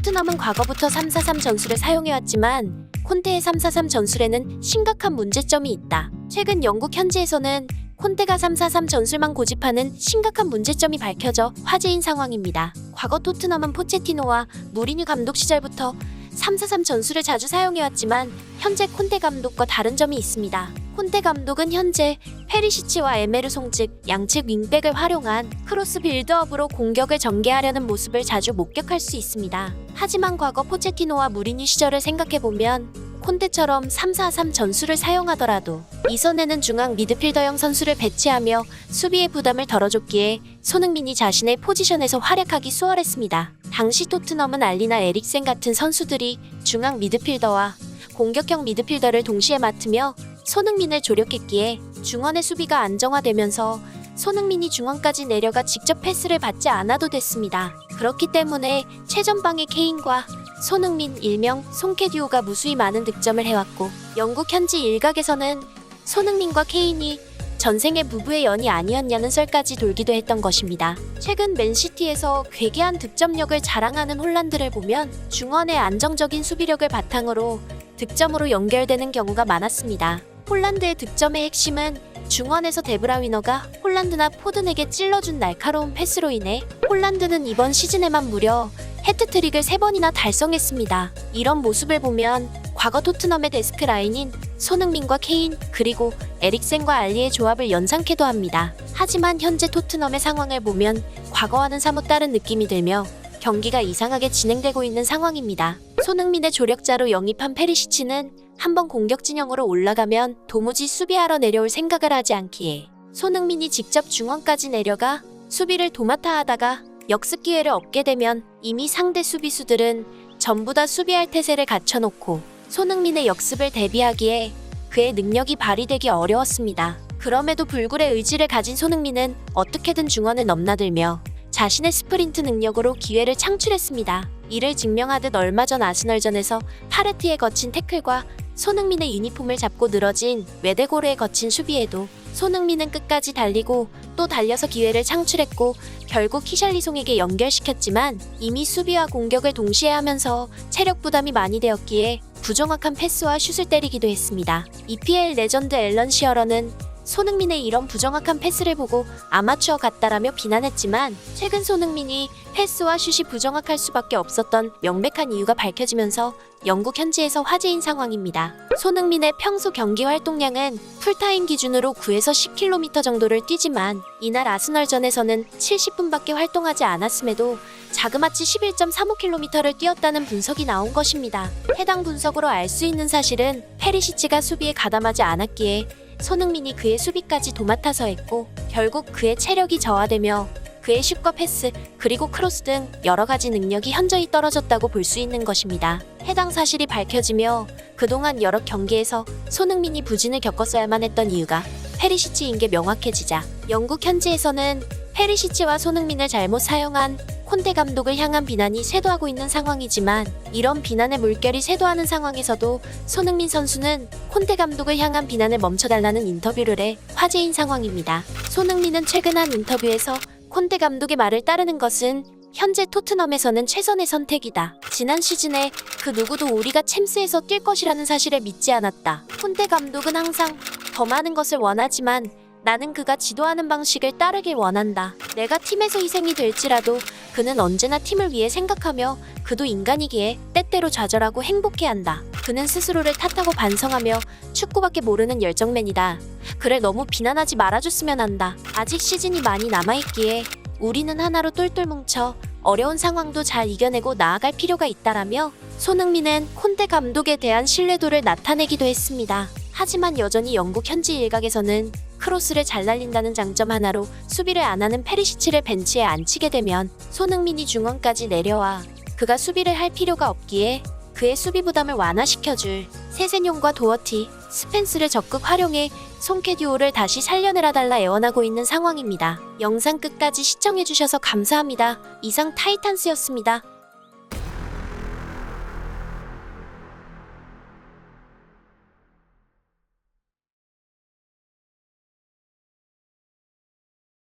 토트넘은 과거부터 3-4-3 전술을 사용해왔지만 콘테의 3-4-3 전술에는 심각한 문제점이 있다. 최근 영국 현지에서는 콘테가 3-4-3 전술만 고집하는 심각한 문제점이 밝혀져 화제인 상황입니다. 과거 토트넘은 포체티노와 무리뉴 감독 시절부터 3-4-3 전술을 자주 사용해왔지만 현재 콘테 감독과 다른 점이 있습니다. 콘테 감독은 현재 페리시치와 에메르송 즉 양측 윙백을 활용한 크로스 빌드업으로 공격을 전개하려는 모습을 자주 목격할 수 있습니다. 하지만 과거 포체티노와 무리뉴 시절을 생각해보면 콘테처럼 3-4-3 전술을 사용하더라도 이선에는 중앙 미드필더형 선수를 배치하며 수비의 부담을 덜어줬기에 손흥민이 자신의 포지션에서 활약하기 수월했습니다. 당시 토트넘은 알리나 에릭센 같은 선수들이 중앙 미드필더와 공격형 미드필더를 동시에 맡으며 손흥민을 조력했기에 중원의 수비가 안정화되면서 손흥민이 중원까지 내려가 직접 패스를 받지 않아도 됐습니다. 그렇기 때문에 최전방의 케인과 손흥민 일명 송캐듀오가 무수히 많은 득점을 해왔고 영국 현지 일각에서는 손흥민과 케인이 전생의 부부의 연이 아니었냐는 썰까지 돌기도 했던 것입니다. 최근 맨시티에서 괴괴한 득점력을 자랑하는 홀란드를 보면 중원의 안정적인 수비력을 바탕으로 득점으로 연결되는 경우가 많았습니다. 홀란드의 득점의 핵심은 중원에서 데브라위너가 홀란드나 포든에게 찔러준 날카로운 패스로 인해 홀란드는 이번 시즌에만 무려 해트트릭을 3번이나 달성했습니다. 이런 모습을 보면 과거 토트넘의 데스크 라인인 손흥민과 케인 그리고 에릭센과 알리의 조합을 연상케도 합니다. 하지만 현재 토트넘의 상황을 보면 과거와는 사뭇 다른 느낌이 들며 경기가 이상하게 진행되고 있는 상황입니다. 손흥민의 조력자로 영입한 페리시치는 한번 공격 진영으로 올라가면 도무지 수비하러 내려올 생각을 하지 않기에 손흥민이 직접 중원까지 내려가 수비를 도맡아 하다가 역습 기회를 얻게 되면 이미 상대 수비수들은 전부 다 수비할 태세를 갖춰놓고 손흥민의 역습을 대비하기에 그의 능력이 발휘되기 어려웠습니다. 그럼에도 불굴의 의지를 가진 손흥민은 어떻게든 중원을 넘나들며 자신의 스프린트 능력으로 기회를 창출했습니다. 이를 증명하듯 얼마 전 아스널전에서 파르티의 거친 태클과 손흥민의 유니폼을 잡고 늘어진 웨데고르의 거친 수비에도 손흥민은 끝까지 달리고 또 달려서 기회를 창출했고 결국 히샬리송에게 연결시켰지만 이미 수비와 공격을 동시에 하면서 체력 부담이 많이 되었기에 부정확한 패스와 슛을 때리기도 했습니다. EPL 레전드 앨런 시어러는 손흥민의 이런 부정확한 패스를 보고 아마추어 같다라며 비난했지만 최근 손흥민이 패스와 슛이 부정확할 수밖에 없었던 명백한 이유가 밝혀지면서 영국 현지에서 화제인 상황입니다. 손흥민의 평소 경기 활동량은 풀타임 기준으로 9에서 10km 정도를 뛰지만 이날 아스널전에서는 70분밖에 활동하지 않았음에도 자그마치 11.35km를 뛰었다는 분석이 나온 것입니다. 해당 분석으로 알 수 있는 사실은 페리시치가 수비에 가담하지 않았기에 손흥민이 그의 수비까지 도맡아서 했고 결국 그의 체력이 저하되며 그의 슛과 패스 그리고 크로스 등 여러 가지 능력이 현저히 떨어졌다고 볼 수 있는 것입니다. 해당 사실이 밝혀지며 그동안 여러 경기에서 손흥민이 부진을 겪었어야만 했던 이유가 페리시치인 게 명확해지자 영국 현지에서는 페리시치와 손흥민을 잘못 사용한 콘테 감독을 향한 비난이 쇄도하고 있는 상황이지만 이런 비난의 물결이 쇄도하는 상황에서도 손흥민 선수는 콘테 감독을 향한 비난을 멈춰달라는 인터뷰를 해 화제인 상황입니다. 손흥민은 최근 한 인터뷰에서 콘테 감독의 말을 따르는 것은 현재 토트넘에서는 최선의 선택이다. 지난 시즌에 그 누구도 우리가 챔스에서 뛸 것이라는 사실을 믿지 않았다. 콘테 감독은 항상 더 많은 것을 원하지만 나는 그가 지도하는 방식을 따르길 원한다. 내가 팀에서 희생이 될지라도 그는 언제나 팀을 위해 생각하며 그도 인간이기에 때때로 좌절하고 행복해한다. 그는 스스로를 탓하고 반성하며 축구밖에 모르는 열정맨이다. 그를 너무 비난하지 말아줬으면 한다. 아직 시즌이 많이 남아있기에 우리는 하나로 똘똘 뭉쳐 어려운 상황도 잘 이겨내고 나아갈 필요가 있다라며 손흥민은 콘테 감독에 대한 신뢰도를 나타내기도 했습니다. 하지만 여전히 영국 현지 일각에서는 크로스를 잘 날린다는 장점 하나로 수비를 안 하는 페리시치를 벤치에 앉히게 되면 손흥민이 중원까지 내려와 그가 수비를 할 필요가 없기에 그의 수비 부담을 완화시켜줄 세세뇽과 도어티, 스펜스를 적극 활용해 송캐듀오를 다시 살려내달라 애원하고 있는 상황입니다. 영상 끝까지 시청해주셔서 감사합니다. 이상 타이탄스였습니다.